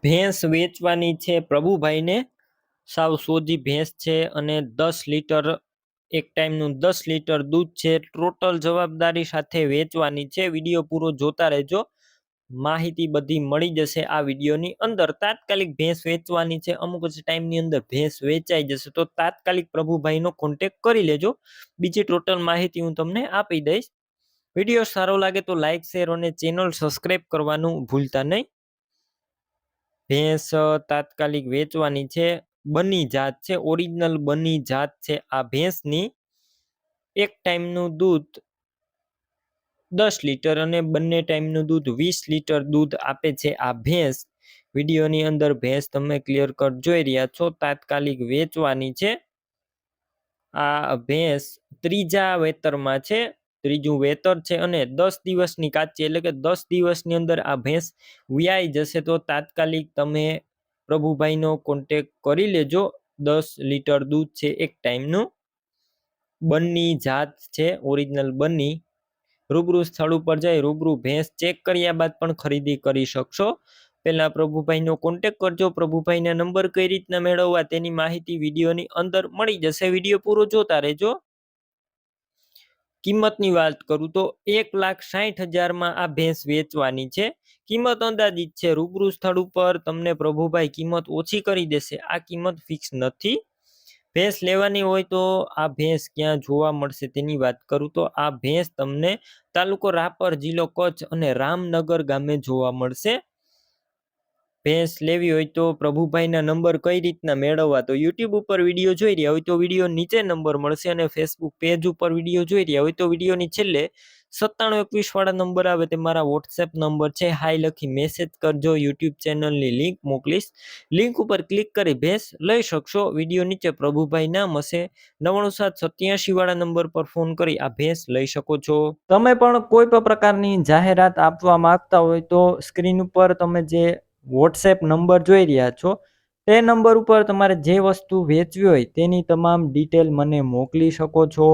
ભેંસ વેચવાની છે પ્રભુભાઈને। સાવ સોજી ભેંસ છે અને 10 લીટર એક ટાઈમનું 10 લીટર દૂધ છે। ટોટલ જવાબદારી સાથે વેચવાની છે। વિડીયો પૂરો જોતા રહેજો, માહિતી બધી મળી જશે આ વિડીયોની અંદર। તાત્કાલિક ભેંસ વેચવાની છે, અમુક જ ટાઈમની અંદર ભેંસ વેચાઈ જશે, તો તાત્કાલિક પ્રભુભાઈનો કોન્ટેક્ટ કરી લેજો। બીજી ટોટલ માહિતી હું તમને આપી દઈશ। વિડીયો સારો લાગે તો લાઈક, શેર અને ચેનલ સબસ્ક્રાઈબ કરવાનું ભૂલતા નહીં। ભેંસ તાત્કાલિક વેચવાની છે, બની જાત છે, ઓરિજિનલ બની જાત છે આ ભેંસની। એક ટાઈમનું દૂધ 10 લીટર અને બંને ટાઈમનું દૂધ 20 લીટર દૂધ આપે છે આ ભેંસ। વિડીયોની અંદર ભેંસ તમે ક્લિયર કટ જોઈ રહ્યા છો, તાત્કાલિક વેચવાની છે। આ ભેંસ ત્રીજા વેતરમાં છે, ત્રીજું વેતર છે અને 10 દિવસની કાચી, એટલે કે 10 દિવસની અંદર આ ભેંસ વ્યાઈ જશે, તો તાત્કાલિક તમે પ્રભુભાઈનો કોન્ટેક્ટ કરી લેજો। 10 લીટર દૂધ છે એક ટાઈમનું, બની જાત છે, ઓરિજિનલ બની। રૂબરૂ સ્થળ ઉપર જઈ રૂબરૂ ભેંસ ચેક કર્યા બાદ પણ ખરીદી કરી શકશો। પહેલા પ્રભુભાઈનો કોન્ટેક્ટ કરજો। પ્રભુભાઈના નંબર કઈ રીતના મેળવવા તેની માહિતી વિડીયોની અંદર મળી જશે, વિડીયો પૂરો જોતા રહેજો। કિંમતની વાત કરું તો 1,60,000 આ ભેંસ વેચવાની છે। કિંમત અંદાજિત છે, રૂબરૂ સ્થળ ઉપર તમને પ્રભુભાઈ કિંમત ઓછી કરી દેશે, આ કિંમત ફિક્સ નથી। ભેંસ લેવાની હોય તો આ ભેંસ ક્યાં જોવા મળશે તેની વાત કરું તો આ ભેંસ તમને તાલુકો રાપર, જિલ્લો કચ્છ અને રામનગર ગામે જોવા મળશે। ભેંસ લેવી હોય તો પ્રભુભાઈના નંબર કઈ રીતના મેળવવા, તો યુટ્યુબ ઉપર વિડીયો જોઈ રહ્યા હોય તો વિડીયો નીચે નંબર મળશે, અને ફેસબુક પેજ ઉપર વિડીયો જોઈ રહ્યા હોય તો વિડીયોની છેલ્લે 9721 વાળા નંબર આવે તે મારા વોટ્સએપ નંબર છે। હાઈ લખી મેસેજ કરજો, યુટ્યુબ ચેનલની લિંક મોકલીશ, લિંક ઉપર ક્લિક કરી ભેંસ લઈ શકશો। વિડીયો નીચે પ્રભુભાઈ નામ હશે, 99787 વાળા નંબર પર ફોન કરી આ ભેંસ લઈ શકો છો। તમે પણ કોઈ પણ પ્રકારની જાહેરાત આપવા માંગતા હોય તો સ્ક્રીન ઉપર તમે જે વોટ્સએપ નંબર જોઈ રહ્યા છો તે નંબર ઉપર તમારે જે વસ્તુ વેચવી હોય તેની તમામ ડિટેલ મને મોકલી શકો છો।